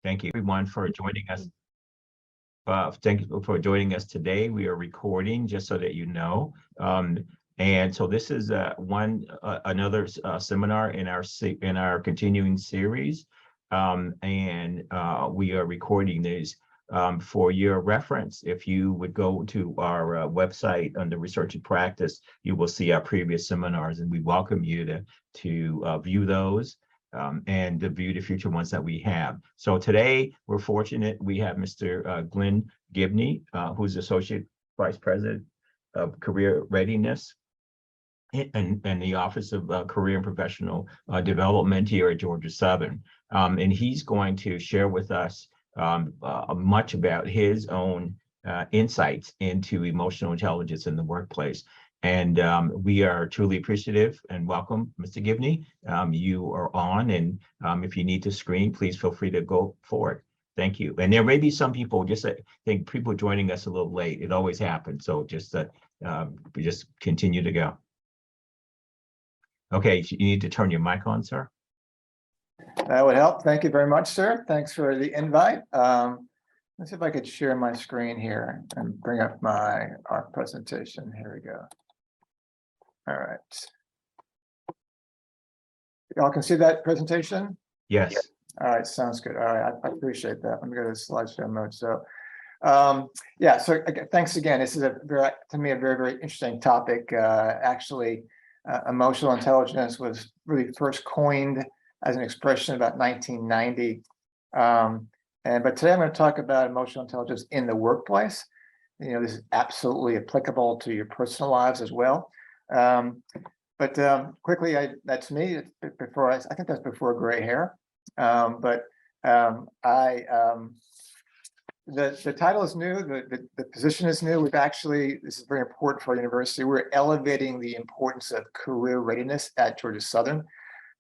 Thank you, everyone, for joining us. Thank you for joining us today. We are recording, just so that you know. And so this is another seminar in our continuing series, and we are recording these for your reference. If you would go to our website under Research and Practice, you will see our previous seminars, and we welcome you to view those. And to view the future ones that we have. So today, we're fortunate we have Mr. Glenn Gibney, who's Associate Vice President of Career Readiness and the Office of Career and Professional Development here at Georgia Southern. And he's going to share with us much about his own insights into emotional intelligence in the workplace. And we are truly appreciative and welcome, Mr. Gibney. You are on, and if you need to screen, please feel free to go forward. Thank you. And there may be some people, I think people joining us a little late. It always happens. So just continue to go. Okay, you need to turn your mic on, sir. That would help. Thank you very much, sir. Thanks for the invite. Let's see if I could share my screen here and bring up our presentation. Here we go. All right. Y'all can see that presentation? Yes. All right, sounds good. All right, I appreciate that. Let me go to slideshow mode. So, yeah. So thanks again. This is to me a very, very interesting topic. Actually, emotional intelligence was really first coined as an expression about 1990. But today I'm going to talk about emotional intelligence in the workplace. You know, this is absolutely applicable to your personal lives as well. Quickly, that's me. Before I think that's before gray hair. The title is new. The position is new. This is very important for our university. We're elevating the importance of career readiness at Georgia Southern.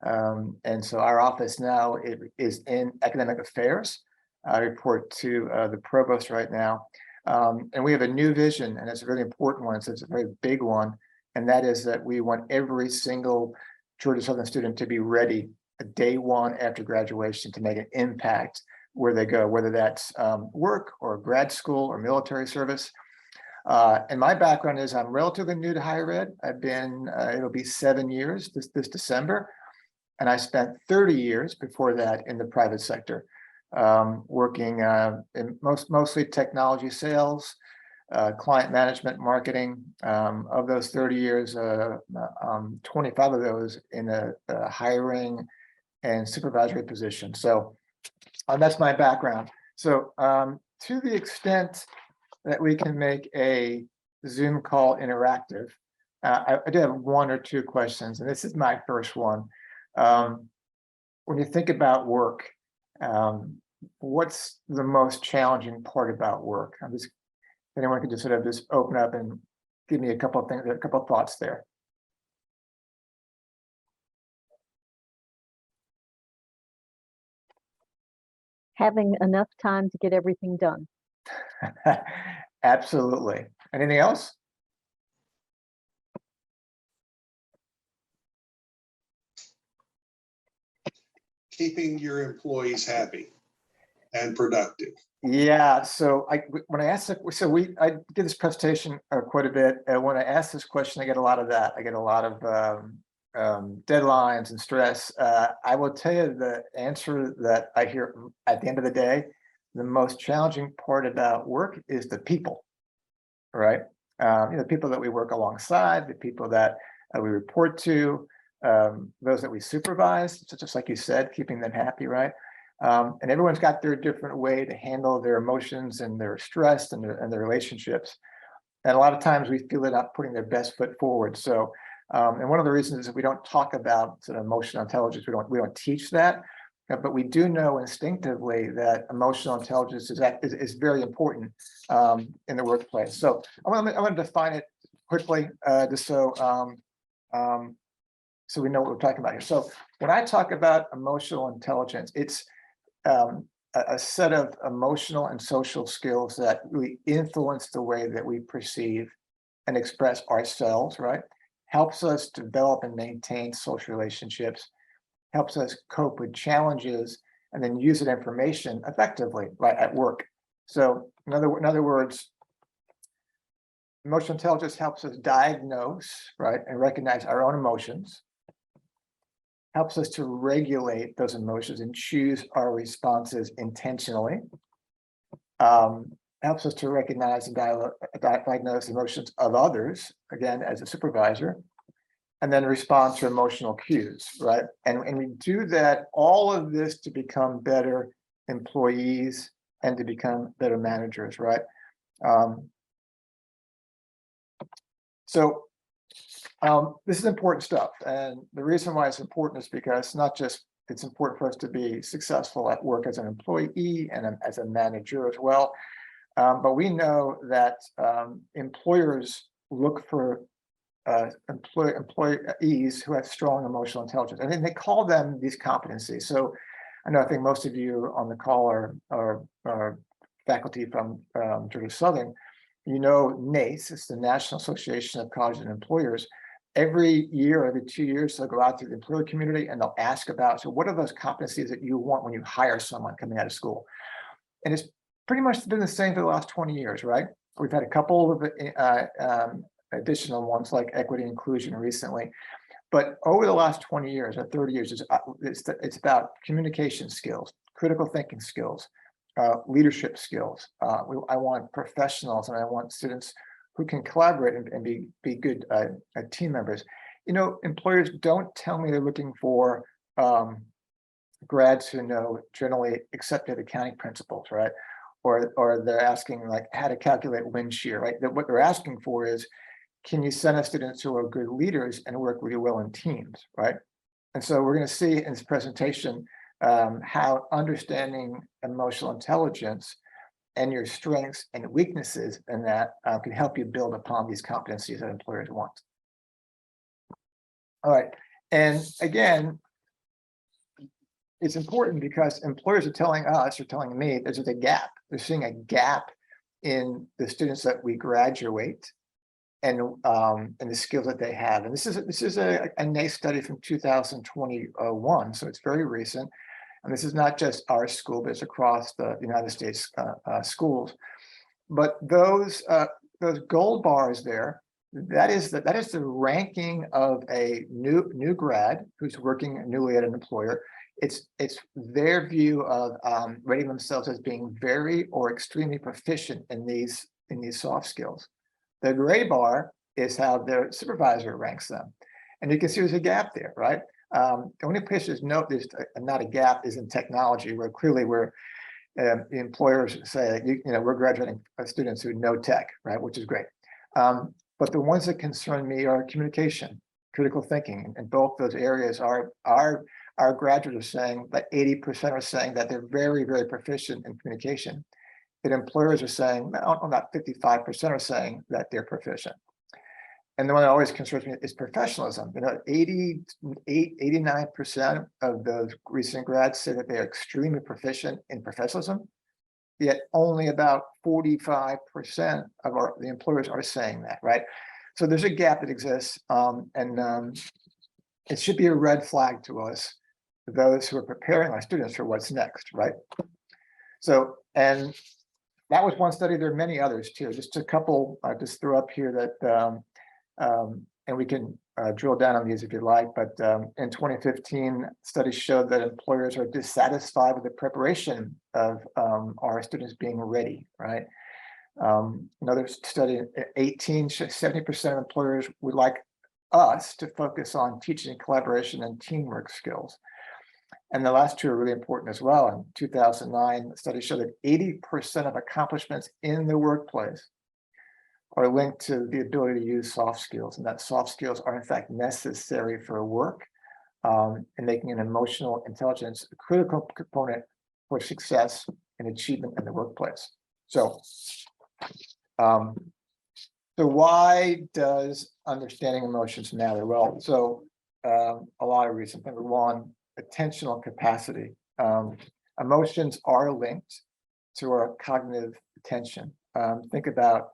And so our office now is in academic affairs. I report to the provost right now. And we have a new vision, and it's a really important one. It's a very big one. And that is that we want every single Georgia Southern student to be ready day one after graduation to make an impact where they go, whether that's work or grad school or military service. And my background is I'm relatively new to higher ed. I've been, it'll be 7 years this December. And I spent 30 years before that in the private sector, working in mostly technology sales, client management, marketing. Of those 30 years, 25 of those in a hiring and supervisory position. So that's my background. So to the extent that we can make a Zoom call interactive, I do have one or two questions, and this is my first one. When you think about work, what's the most challenging part about work? Anyone can just sort of just open up and give me a couple of things, a couple of thoughts there. Having enough time to get everything done. Absolutely. Anything else? Keeping your employees happy and productive. Yeah. So I did this presentation quite a bit. And when I ask this question, I get a lot of that. I get a lot of deadlines and stress. I will tell you the answer that I hear at the end of the day. The most challenging part about work is the people, right? The people that we work alongside, the people that we report to, those that we supervise, just like you said, keeping them happy, right? And everyone's got their different way to handle their emotions and their stress and their relationships. And a lot of times we feel they're not putting their best foot forward. So, and one of the reasons is that we don't talk about sort of emotional intelligence. We don't teach that, but we do know instinctively that emotional intelligence is very important in the workplace. So I want to define it quickly, just so we know what we're talking about here. So when I talk about emotional intelligence, it's a set of emotional and social skills that really influence the way that we perceive and express ourselves, right? Helps us develop and maintain social relationships, helps us cope with challenges, and then use that information effectively, right, at work. So in other words, emotional intelligence helps us diagnose, right, and recognize our own emotions, helps us to regulate those emotions and choose our responses intentionally, helps us to recognize and diagnose emotions of others, again, as a supervisor, and then respond to emotional cues, right? And we do that, all of this to become better employees and to become better managers, right? This is important stuff. And the reason why it's important is because it's important for us to be successful at work as an employee and as a manager as well. But we know that employers look for employees who have strong emotional intelligence, and then they call them these competencies. So I think most of you on the call are faculty from Georgia Southern. You know, NACE, it's the National Association of Colleges and Employers. Every year, every 2 years, they'll go out to the employer community and they'll ask about, so what are those competencies that you want when you hire someone coming out of school? And it's pretty much been the same for the last 20 years, right? We've had a couple of additional ones like equity and inclusion recently. But over the last 20 years or 30 years, it's about communication skills, critical thinking skills, leadership skills. I want professionals and I want students who can collaborate and be good team members. You know, employers don't tell me they're looking for grads who know generally accepted accounting principles, right? Or they're asking like how to calculate wind shear, right? What they're asking for is, can you send us students who are good leaders and work really well in teams, right? And so we're going to see in this presentation how understanding emotional intelligence and your strengths and weaknesses in that can help you build upon these competencies that employers want. All right, and again, it's important because employers are telling us or telling me there's a gap. They're seeing a gap in the students that we graduate and the skills that they have. And this is a NACE study from 2021, so it's very recent. And this is not just our school, but it's across the United States schools. But those gold bars there, that is the ranking of a new grad who's working newly at an employer. It's their view of rating themselves as being very or extremely proficient in these soft skills. The gray bar is how their supervisor ranks them. And you can see there's a gap there, right? The only place there's not a gap is in technology, where clearly the employers say, we're graduating students who know tech, right? Which is great. But the ones that concern me are communication, critical thinking, and both those areas our graduates are saying that 80% are saying that they're very, very proficient in communication. That employers are saying, about 55% are saying that they're proficient. And the one that always concerns me is professionalism. 89% of those recent grads say that they're extremely proficient in professionalism, yet only about 45% of the employers are saying that, right? So there's a gap that exists, and it should be a red flag to us, those who are preparing our students for what's next, right? So, and that was one study. There are many others too. Just a couple I just threw up here that, and we can drill down on these if you like. But in 2015, studies showed that employers are dissatisfied with the preparation of our students being ready, right? Another study, 70% of employers would like us to focus on teaching collaboration and teamwork skills. And the last two are really important as well. In 2009, the study showed that 80% of accomplishments in the workplace are linked to the ability to use soft skills, and that soft skills are in fact necessary for work and making an emotional intelligence a critical component for success and achievement in the workplace. So, so why does understanding emotions matter? Well, so a lot of reasons. Number one, attentional capacity. Emotions are linked to our cognitive attention. Think about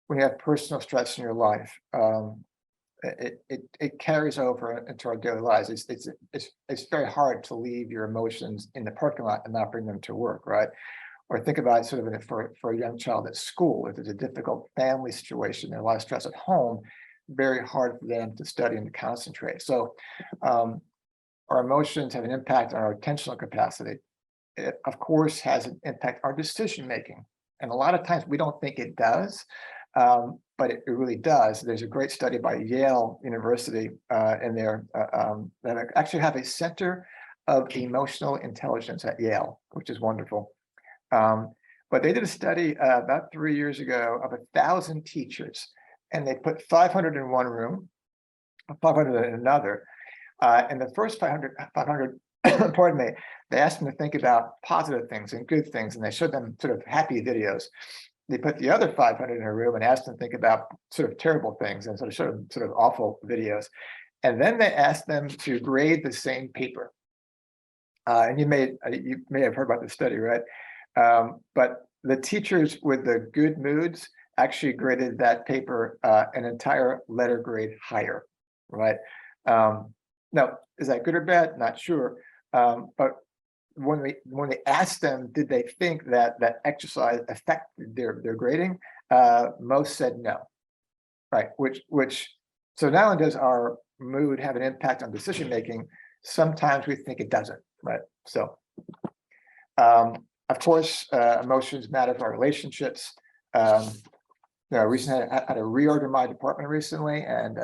when you have personal stress in your life, it carries over into our daily lives. It's very hard to leave your emotions in the parking lot and not bring them to work, right? Or think about sort of for a young child at school, if there's a difficult family situation, there's a lot of stress at home, very hard for them to study and to concentrate. So our emotions have an impact on our attentional capacity. It, of course, has an impact on our decision making. And a lot of times we don't think it does, but it really does. There's a great study by Yale University in there that actually have a Center of Emotional Intelligence at Yale, which is wonderful. But they did a study about 3 years ago of 1,000 teachers, and they put 500 in one room, 500 in another. And the first 500, pardon me, they asked them to think about positive things and good things, and they showed them sort of happy videos. They put the other 500 in a room and asked them to think about sort of terrible things and sort of showed them sort of awful videos. And then they asked them to grade the same paper. And you may have heard about this study, right? But the teachers with the good moods actually graded that paper an entire letter grade higher, right? Now, is that good or bad? Not sure. But when they asked them, did they think that exercise affected their grading? Most said no, right? So not only does our mood have an impact on decision making, sometimes we think it doesn't, right? So, of course, emotions matter for our relationships. Recently I had a reorg in my department recently, and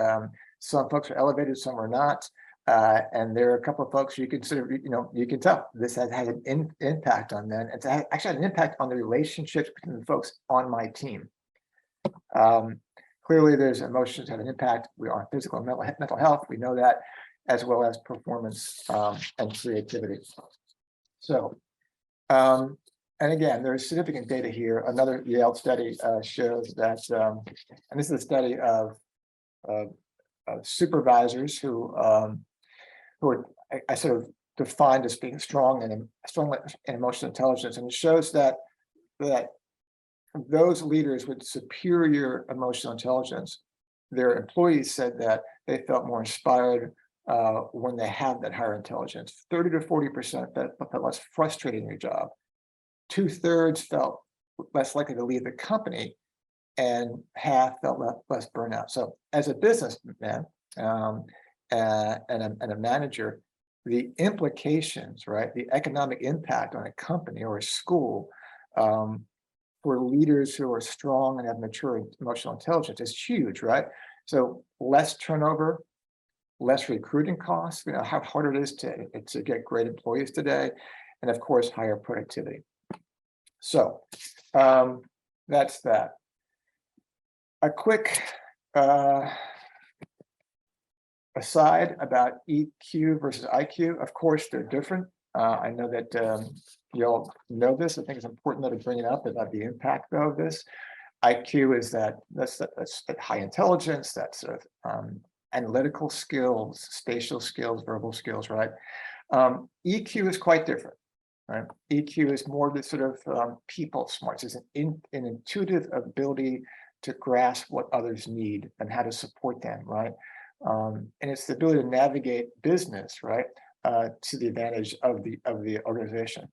some folks are elevated, some are not. And there are a couple of folks you consider, you can tell this has had an impact on them. It's actually had an impact on the relationships between the folks on my team. Clearly, there's emotions have an impact. We are physical and mental health. We know that, as well as performance and creativity. So, and again, there's significant data here. Another Yale study shows that, and this is a study of supervisors who are I sort of defined as being strong in emotional intelligence, and it shows that those leaders with superior emotional intelligence, their employees said that they felt more inspired when they had that higher intelligence. 30 to 40% felt less frustrated in your job. 2/3 felt less likely to leave the company, and half felt less burnout. So as a businessman and a manager, the implications, right, the economic impact on a company or a school for leaders who are strong and have mature emotional intelligence is huge, right? So less turnover, less recruiting costs, how hard it is to get great employees today, and of course, higher productivity. So that's that. A quick aside about EQ versus IQ. Of course, they're different. I know that you all know this. I think it's important to bring it up about the impact of this. IQ is that's high intelligence, that's analytical skills, spatial skills, verbal skills, right? EQ is quite different, right? EQ is more the sort of people smarts. It's an intuitive ability to grasp what others need and how to support them, right? And it's the ability to navigate business, right, to the advantage of the organization.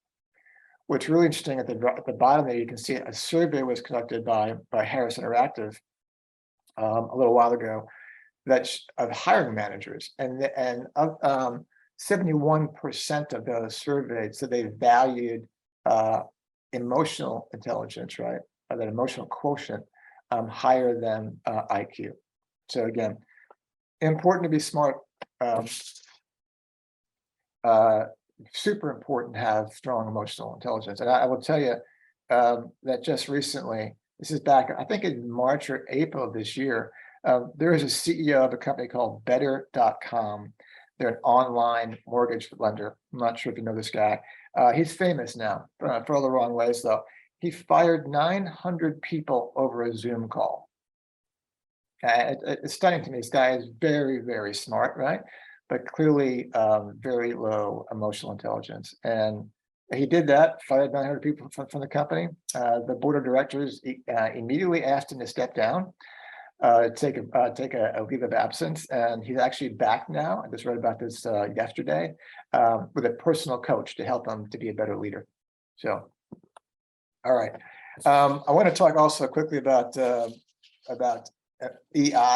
What's really interesting at the bottom there, you can see a survey was conducted by Harris Interactive a little while ago that's of hiring managers, and 71% of those surveyed said they valued emotional intelligence, right, or that emotional quotient higher than IQ. So again, important to be smart. Super important to have strong emotional intelligence. And I will tell you that just recently, this is back, I think in March or April of this year, there is a CEO of a company called Better.com. They're an online mortgage lender. I'm not sure if you know this guy. He's famous now for all the wrong ways, though. He fired 900 people over a Zoom call. It's stunning to me. This guy is very, very smart, right? But clearly very low emotional intelligence. And he did that, fired 900 people from the company. The board of directors immediately asked him to step down. take a leave of absence, and he's actually back now. I just read about this yesterday, with a personal coach to help him to be a better leader. So, all right. I want to talk also quickly about EI,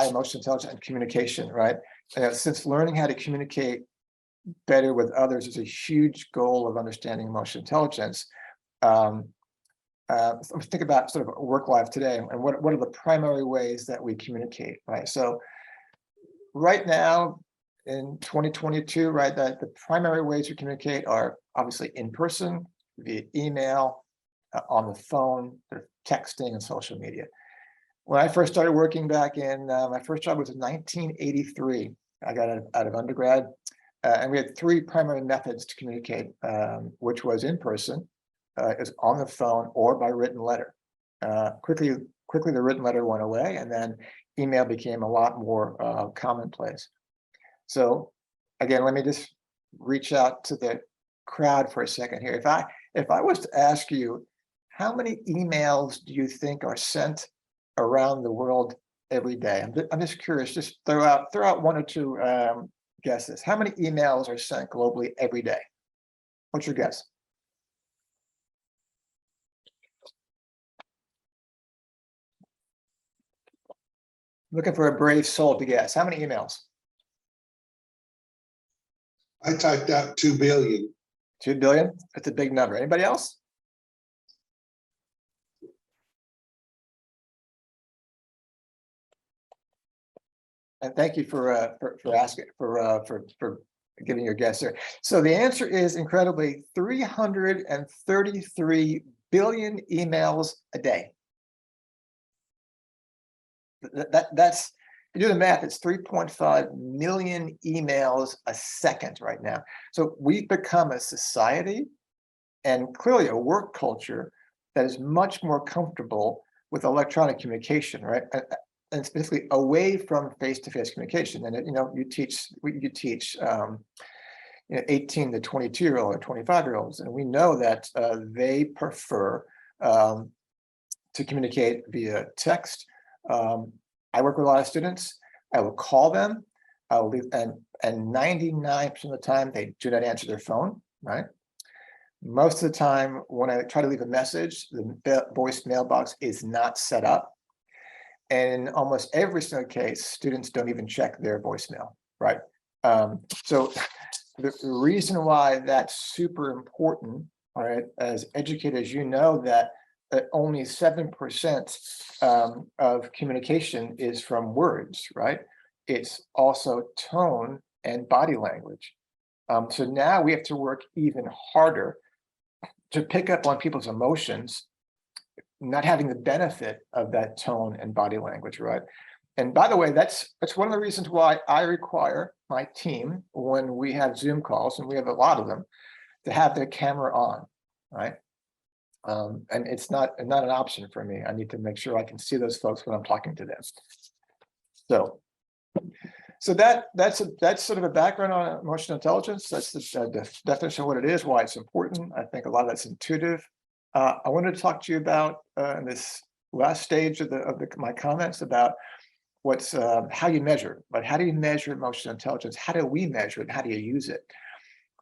emotional intelligence, and communication. Right, since learning how to communicate better with others is a huge goal of understanding emotional intelligence. Let's think about sort of work life today, and what are the primary ways that we communicate, right? So right now in 2022, right, that the primary ways we communicate are obviously in person, via email, on the phone, texting, and social media. When I first started working back in, my first job was in 1983. I got out of undergrad, and we had three primary methods to communicate, which was in person, is on the phone, or by written letter. Quickly the written letter went away, and then email became a lot more commonplace. So again, let me just reach out to the crowd for a second here. If I was to ask you, how many emails do you think are sent around the world every day? I'm just curious. Just throw out one or two guesses. How many emails are sent globally every day? What's your guess? Looking for a brave soul to guess. How many emails? I typed out 2 billion. 2 billion? That's a big number. Anybody else? And thank you for asking, for giving your guess there. So the answer is incredibly 333 billion emails a day. That's, if you do the math, it's 3.5 million emails a second right now. So we've become a society and clearly a work culture that is much more comfortable with electronic communication, right? And specifically away from face-to-face communication. And you teach 18 to 22-year-old or 25-year-olds, and we know that they prefer to communicate via text. I work with a lot of students. I will call them. I will leave, and 99% of the time they do not answer their phone, right? Most of the time when I try to leave a message, the voice mailbox is not set up. And in almost every single case, students don't even check their voicemail, right? So the reason why that's super important, all right, as educators, you know that only 7% of communication is from words, right? It's also tone and body language. So now we have to work even harder to pick up on people's emotions, not having the benefit of that tone and body language, right? And by the way, that's one of the reasons why I require my team, when we have Zoom calls, and we have a lot of them, to have their camera on, right? And it's not an option for me. I need to make sure I can see those folks when I'm talking to them. So that's sort of a background on emotional intelligence. That's the definition of what it is, why it's important. I think a lot of that's intuitive. I wanted to talk to you about in this last stage of my comments about what's how you measure, but how do you measure emotional intelligence? How do we measure it? How do you use it?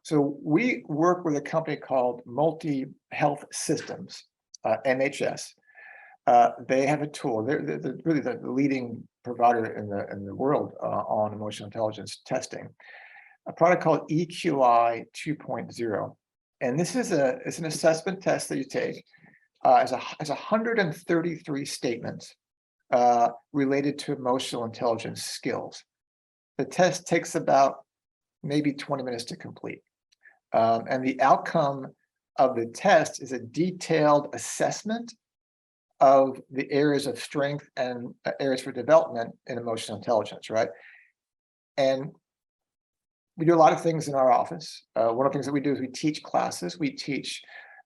So we work with a company called Multi Health Systems, MHS. They have a tool. They're really the leading provider in the world on emotional intelligence testing. A product called EQI 2.0, and this is it's an assessment test that you take as 133 statements related to emotional intelligence skills. The test takes about maybe 20 minutes to complete. And the outcome of the test is a detailed assessment of the areas of strength and areas for development in emotional intelligence, right? And we do a lot of things in our office. One of the things that we do is we teach classes. We teach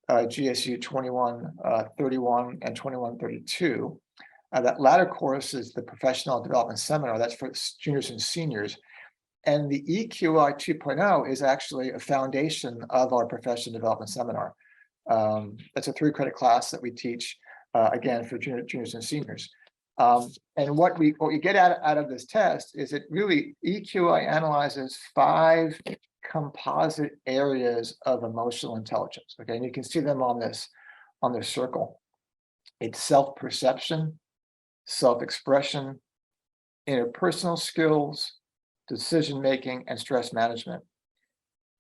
GSU 2131 and 2132. That latter course is the professional development seminar. That's for juniors and seniors. And the EQI 2.0 is actually a foundation of our professional development seminar. That's a 3-credit class that we teach, again, for juniors and seniors. And what you get out of this test is it really EQI analyzes 5 composite areas of emotional intelligence. Okay, and you can see them on this circle. It's self-perception, self-expression, interpersonal skills, decision-making, and stress management.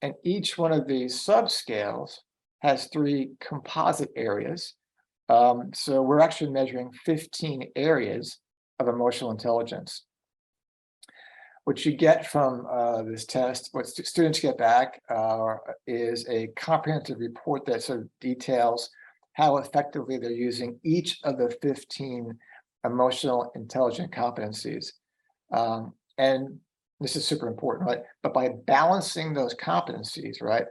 And each one of these subscales has 3 composite areas. So we're actually measuring 15 areas of emotional intelligence. What you get from this test, what students get back is a comprehensive report that sort of details how effectively they're using each of the 15 emotional intelligence competencies. And this is super important, right? But by balancing those competencies, right,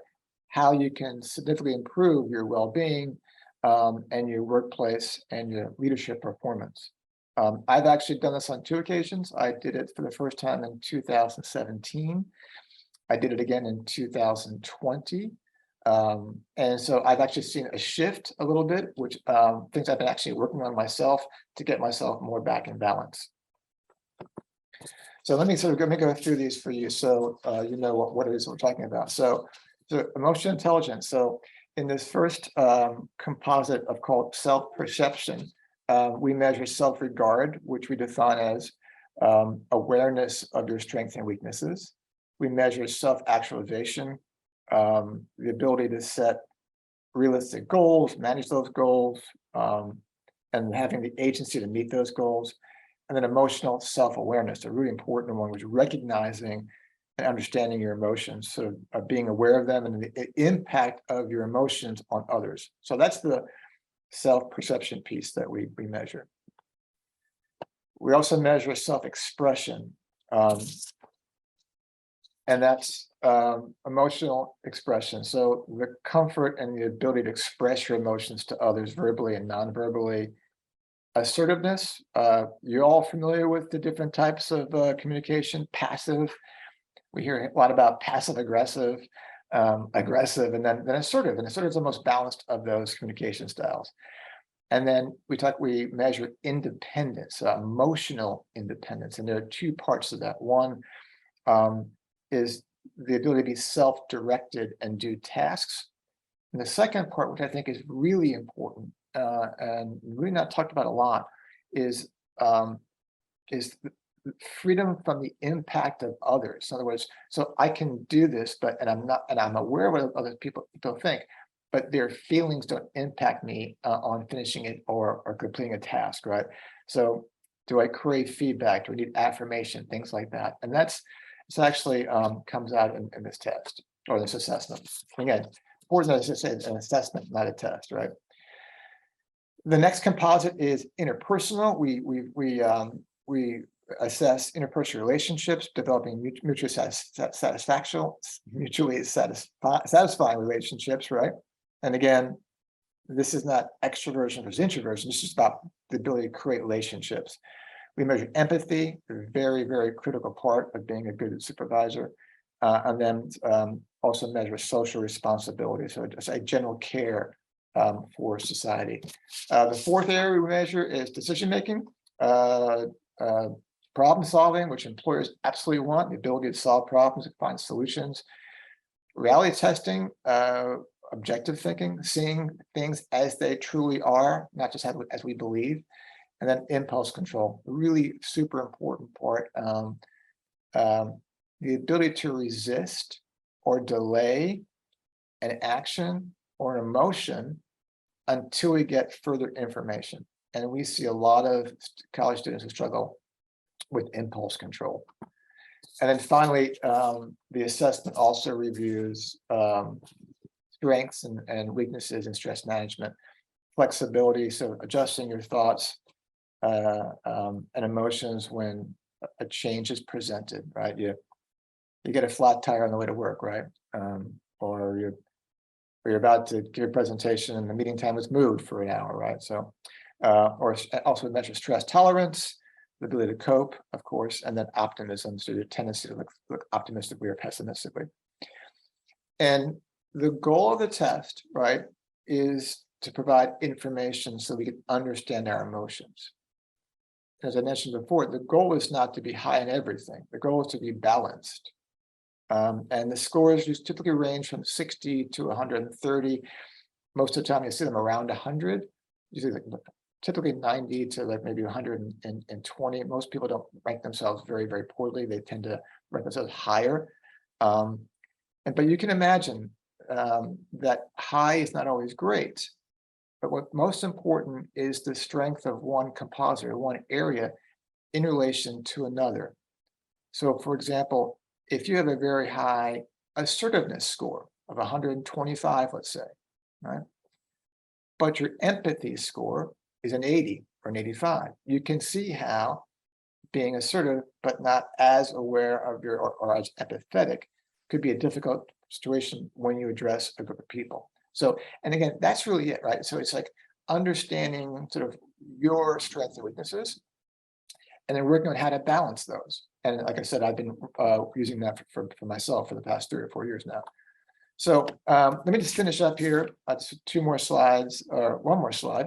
how you can significantly improve your well-being and your workplace and your leadership performance. I've actually done this on 2 occasions. I did it for the first time in 2017. I did it again in 2020. And so I've actually seen a shift a little bit, which things I've been actually working on myself to get myself more back in balance. So let me go through these for you so you know what it is we're talking about. So emotional intelligence. So in this first composite of called self-perception, we measure self-regard, which we define as awareness of your strengths and weaknesses. We measure self-actualization, the ability to set realistic goals, manage those goals, and having the agency to meet those goals. And then emotional self-awareness, a really important one, which is recognizing and understanding your emotions, so being aware of them and the impact of your emotions on others. So that's the self-perception piece that we measure. We also measure self-expression, and that's emotional expression. So the comfort and the ability to express your emotions to others verbally and non-verbally. Assertiveness, you're all familiar with the different types of communication. Passive, we hear a lot about passive aggressive, aggressive, and then assertive. And assertive is the most balanced of those communication styles. And then we measure independence, emotional independence. And there are 2 parts of that. One is the ability to be self-directed and do tasks. And the second part, which I think is really important, and really not talked about a lot, is freedom from the impact of others. In other words, so I can do this, and I'm aware of what other people think, but their feelings don't impact me on finishing it or completing a task, right? So do I crave feedback? Do I need affirmation? Things like that. And this actually comes out in this test or this assessment. Again, important as I said, an assessment, not a test, right? The next composite is interpersonal. We assess interpersonal relationships, developing mutually satisfying relationships, right? And again, this is not extroversion versus introversion. This is about the ability to create relationships. We measure empathy, a very, very critical part of being a good supervisor. And then also measure social responsibility. So it's a general care for society. The 4th area we measure is decision-making, problem solving, which employers absolutely want, the ability to solve problems and find solutions. Reality testing, objective thinking, seeing things as they truly are, not just as we believe. And then impulse control, really super important part. The ability to resist or delay an action or an emotion until we get further information. And we see a lot of college students who struggle with impulse control. And then finally, the assessment also reviews strengths and weaknesses in stress management, flexibility, so adjusting your thoughts and emotions when a change is presented, right? You get a flat tire on the way to work, right? Or you're about to give a presentation and the meeting time is moved for an hour, right? So, or also measure stress tolerance, the ability to cope, of course, and then optimism, so your tendency to look optimistically or pessimistically. And the goal of the test, right, is to provide information so we can understand our emotions. as I mentioned before, the goal is not to be high in everything. The goal is to be balanced. And the scores just typically range from 60 to 130. Most of the time you see them around 100, usually like typically 90 to like maybe 120. Most people don't rank themselves very, very poorly. They tend to rank themselves higher. But you can imagine that high is not always great. But what's most important is the strength of one composite or one area in relation to another. So for example, if you have a very high assertiveness score of 125, let's say, right? But your empathy score is an 80 or an 85. You can see how being assertive, but not as aware of your, or as empathetic, could be a difficult situation when you address a group of people. So, and again, that's really it, right? So it's like understanding sort of your strengths and weaknesses, and then working on how to balance those. And like I said, I've been using that for myself for the past 3 or 4 years now. So let me just finish up here. Just 2 more slides, or 1 more slide.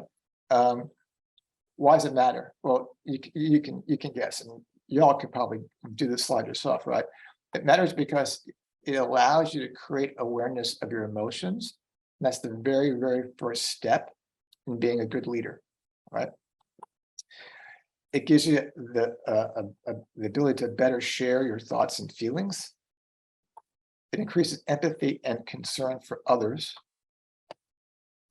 Why does it matter? Well, you can guess, and y'all could probably do this slide yourself, right? It matters because it allows you to create awareness of your emotions. And that's the very, very first step in being a good leader, right? It gives you the ability to better share your thoughts and feelings. It increases empathy and concern for others.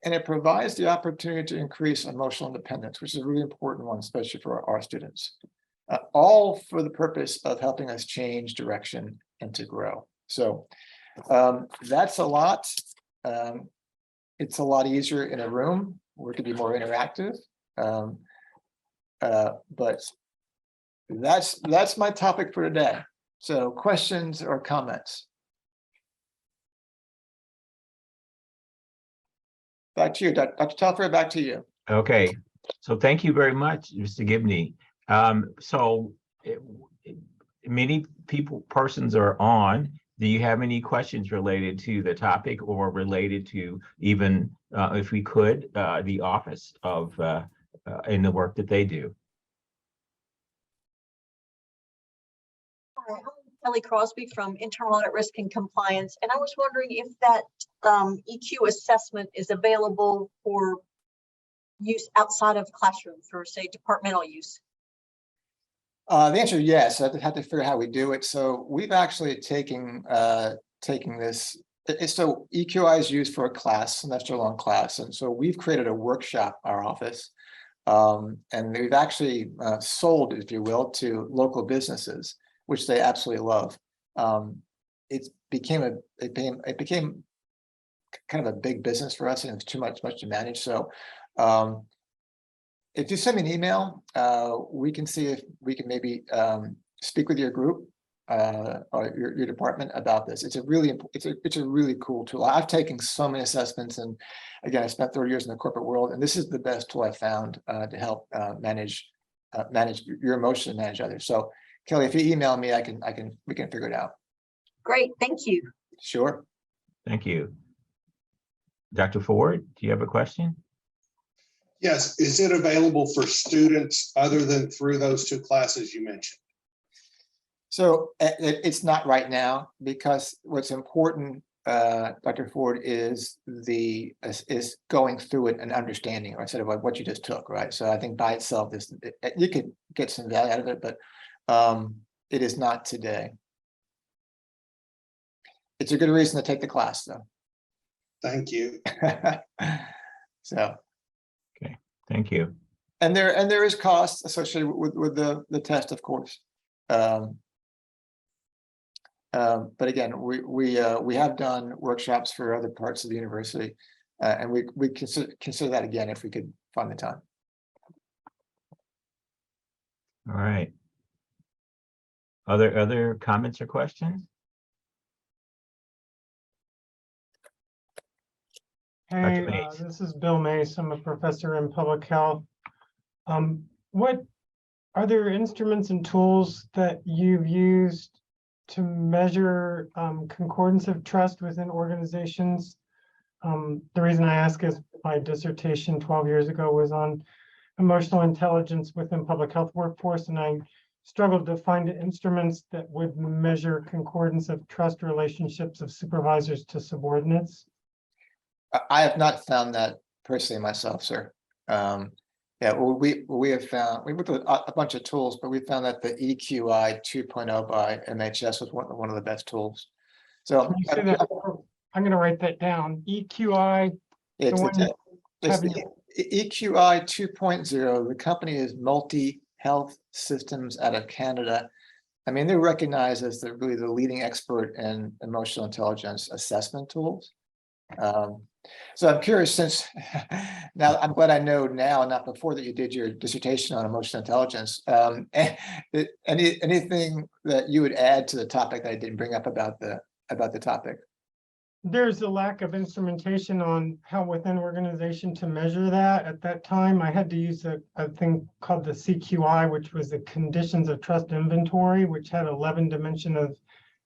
And it provides the opportunity to increase emotional independence, which is a really important one, especially for our students. All for the purpose of helping us change direction and to grow. So that's a lot. It's a lot easier in a room where it can be more interactive. But that's my topic for today. So questions or comments? Back to you, Dr. Telfer, back to you. Okay, so thank you very much, Mr. Gibney. Many persons are on. Do you have any questions related to the topic or related to even, if we could, the office of in the work that they do? Hi, I'm Kelly Crosby from Internal Audit Risk and Compliance, and I was wondering if that EQ assessment is available for use outside of classroom for, say, departmental use. The answer is yes. I have to figure out how we do it. So we've actually taking this. So EQI is used for a class, semester-long class, and so we've created a workshop, our office, and we've actually sold, if you will, to local businesses, which they absolutely love. It became kind of a big business for us, and it's too much to manage. So if you send me an email, we can see if we can maybe speak with your group or your department about this. It's a really cool tool. I've taken so many assessments, and again, I spent 30 years in the corporate world, and this is the best tool I've found to help manage your emotions and manage others. So Kelly, if you email me, we can figure it out. Great, thank you. Sure. Thank you. Dr. Ford, do you have a question? Yes, is it available for students other than through those 2 classes you mentioned? So it's not right now, because what's important, Dr. Ford, is going through it and understanding, or sort of like what you just took, right? So I think by itself, you could get some value out of it, but it is not today. It's a good reason to take the class, though. Thank you. So. Okay, thank you. And there is cost associated with the test, of course. But again, we have done workshops for other parts of the university, and we consider that again if we could find the time. All right. Other comments or questions? Hey, this is Bill Mace. I'm a professor in public health. What are there instruments and tools that you've used to measure concordance of trust within organizations? The reason I ask is my dissertation 12 years ago was on emotional intelligence within public health workforce, and I struggled to find instruments that would measure concordance of trust relationships of supervisors to subordinates. I have not found that personally myself, sir. Yeah, well, we have found, we looked at a bunch of tools, but we found that the EQI 2.0 by MHS was one of the best tools. So Can you say that? I'm going to write that down. EQI, it's, one it's having the EQI 2.0. The company is Multi Health Systems out of Canada. I mean, they're recognized as really the leading expert in emotional intelligence assessment tools. So I'm curious, since now I'm glad I know now, not before, that you did your dissertation on emotional intelligence. Anything that you would add to the topic that I didn't bring up about the topic? there's a lack of instrumentation on how within organization to measure that. At that time, I had to use a thing called the CQI, which was the Conditions of Trust Inventory, which had 11 dimension of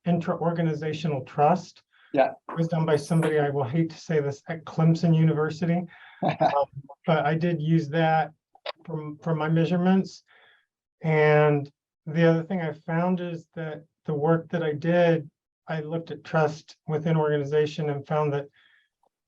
intra-organizational trust. Yeah. It was done by somebody, I will hate to say this, at Clemson University. But I did use that for my measurements. And the other thing I found is that the work that I did, I looked at trust within organization and found that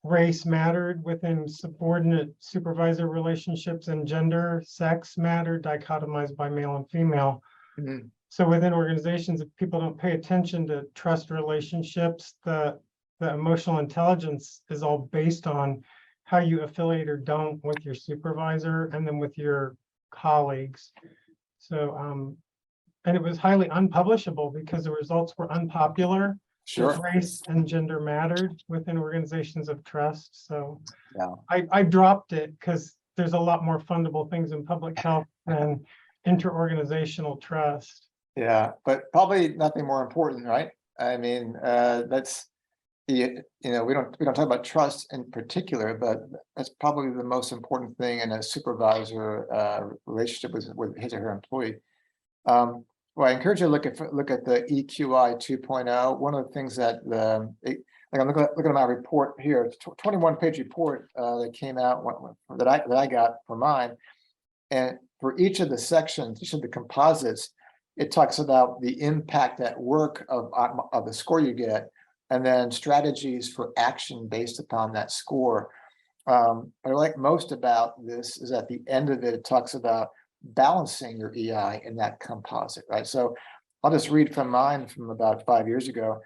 race mattered within subordinate supervisor relationships, and gender, sex mattered, dichotomized by male and female. Mhm. So within organizations, if people don't pay attention to trust relationships, the emotional intelligence is all based on how you affiliate or don't with your supervisor and then with your colleagues. So, and it was highly unpublishable because the results were unpopular. Sure. That race and gender mattered within organizations of trust. So Yeah. I dropped it because there's a lot more fundable things in public health than interorganizational trust. Yeah, but probably nothing more important, right? I mean, that's the, we don't talk about trust in particular, but that's probably the most important thing in a supervisor relationship with his or her employee. Well, I encourage you to look at the EQI 2.0. One of the things that like I'm looking at my report here, it's a 21-page report that came out that I got for mine, and for each of the sections, each of the composites, it talks about the impact at work of the score you get, and then strategies for action based upon that score. What I like most about this is at the end of it, it talks about balancing your EI in that composite, right? So I'll just read from mine from about 5 years ago.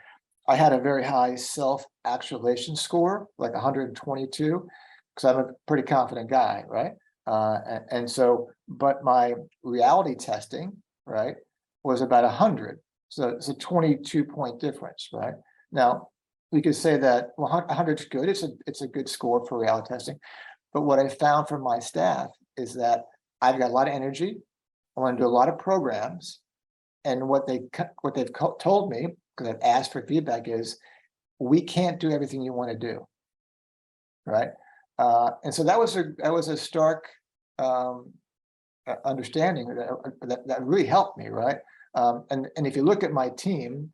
I had a very high self-actualization score, like 122, because I'm a pretty confident guy, right? And so, but my reality testing, right, was about 100. So it's a 22-point difference, right? Now, we could say that, well, 100 is good. It's a good score for reality testing. But what I found from my staff is that I've got a lot of energy. I want to do a lot of programs. And what they've told me, because I've asked for feedback, is we can't do everything you want to do, right? And so that was a stark understanding that really helped me, right? And if you look at my team,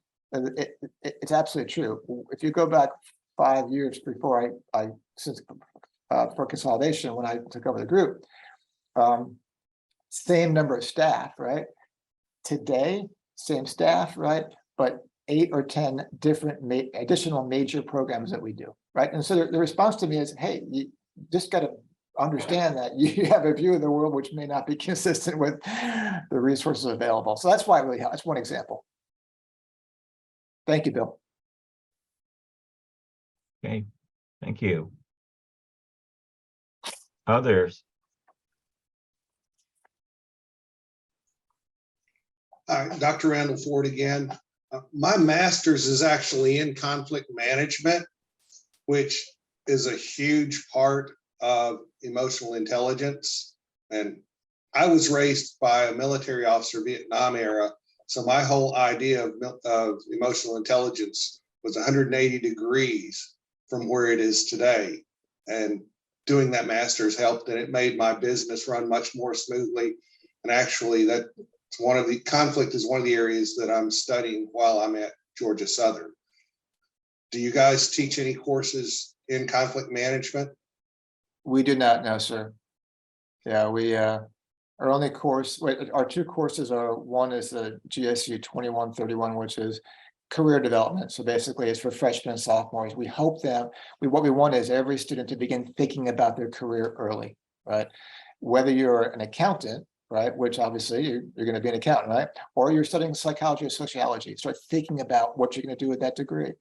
it's absolutely true. If you go back 5 years before for consolidation, when I took over the group, same number of staff, right? Today, same staff, right? But 8 or 10 different additional major programs that we do, right? And so the response to me is, hey, you just got to understand that you have a view of the world which may not be consistent with the resources available. So that's why it really helps. That's one example. Thank you, Bill. Okay, thank you. Others? Dr. Randall Ford again. My master's is actually in conflict management, which is a huge part of emotional intelligence. And I was raised by a military officer, Vietnam era. So my whole idea of emotional intelligence was 180 degrees from where it is today. And doing that master's helped, and it made my business run much more smoothly. And actually, conflict is one of the areas that I'm studying while I'm at Georgia Southern. Do you guys teach any courses in conflict management? We do not know, sir. Yeah, we, our only course, our two courses are, one is the GSU 2131, which is career development. So basically it's for freshmen and sophomores. We hope that what we want is every student to begin thinking about their career early, right? Whether you're an accountant, right, which obviously you're going to be an accountant, right? Or you're studying psychology or sociology, start thinking about what you're going to do with that degree.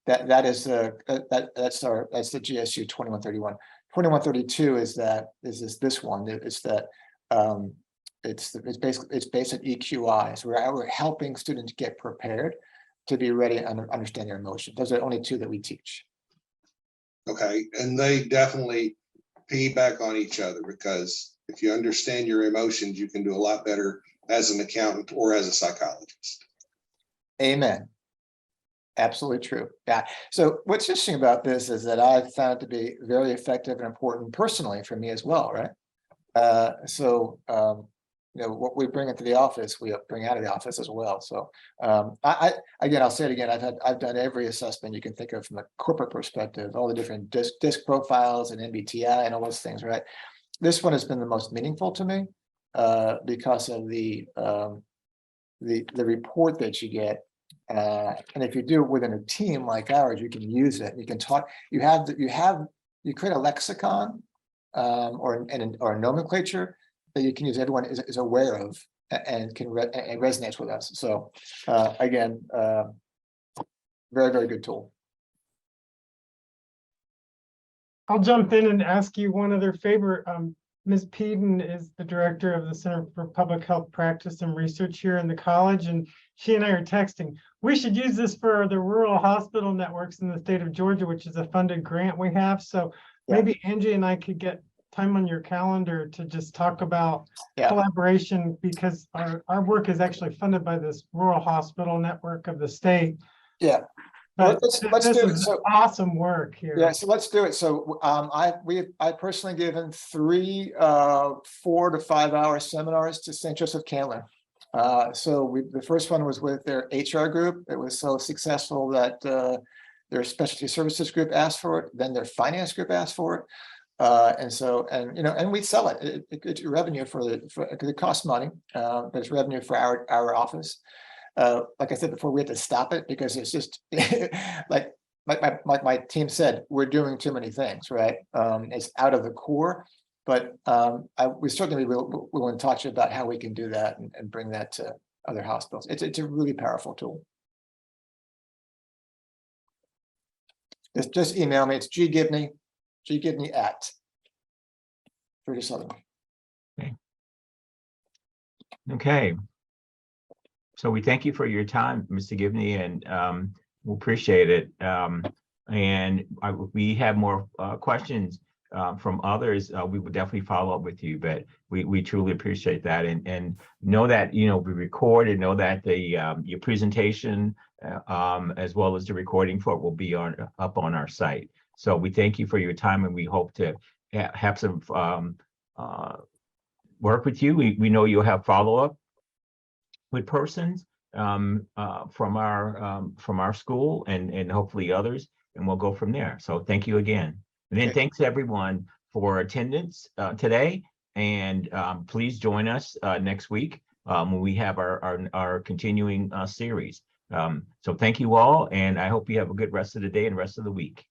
That's the GSU 2131. 2132 is this one. It's that it's based on EQI. So we're helping students get prepared to be ready and understand their emotion. Those are only two that we teach. Okay, and they definitely piggyback on each other, because if you understand your emotions, you can do a lot better as an accountant or as a psychologist. Amen. Absolutely true. Yeah. So what's interesting about this is that I've found it to be very effective and important personally for me as well, right? You know, what we bring into the office, we bring out of the office as well. So again, I'll say it again, I've done every assessment you can think of from a corporate perspective, all the different disc profiles and MBTI and all those things, right? This one has been the most meaningful to me because of the report that you get. And if you do it within a team like ours, you can use it. You can talk. You create a lexicon or a nomenclature that you can use. Everyone is aware of and and resonates with us. So again, very, very good tool. I'll jump in and ask you one other favor. Ms. Peden is the director of the Center for Public Health Practice and Research here in the college, and she and I are texting. We should use this for the rural hospital networks in the state of Georgia, which is a funded grant we have. So maybe Angie and I could get time on your calendar to just talk about collaboration, because our work is actually funded by this rural hospital network of the state. Yeah. But let's this do it. is So awesome work here. Yeah, so let's do it. So I personally given 3 4 to 5 hour seminars to St. Joseph Candler. The first one was with their HR group. It was so successful that their specialty services group asked for it. Then their finance group asked for it. And we sell it. It's revenue because it costs money, but it's revenue for our office. Like I said before, we had to stop it because it's just like my team said, we're doing too many things, right? It's out of the core, but we certainly will talk to you about how we can do that and bring that to other hospitals. It's a really powerful tool. Just email me. It's Gibney at Georgia Southern. Okay. So we thank you for your time, Mr. Gibney, and we appreciate it. We have more questions from others. We would definitely follow up with you, but we truly appreciate that, and know that we record, and know that your presentation as well as the recording for it will be up on our site. So we thank you for your time, and we hope to have some work with you. We know you'll have follow-up with persons from our school and hopefully others, and we'll go from there. So thank you again. And then thanks everyone for attendance today, and please join us next week when we have our continuing series. So thank you all, and I hope you have a good rest of the day and rest of the week.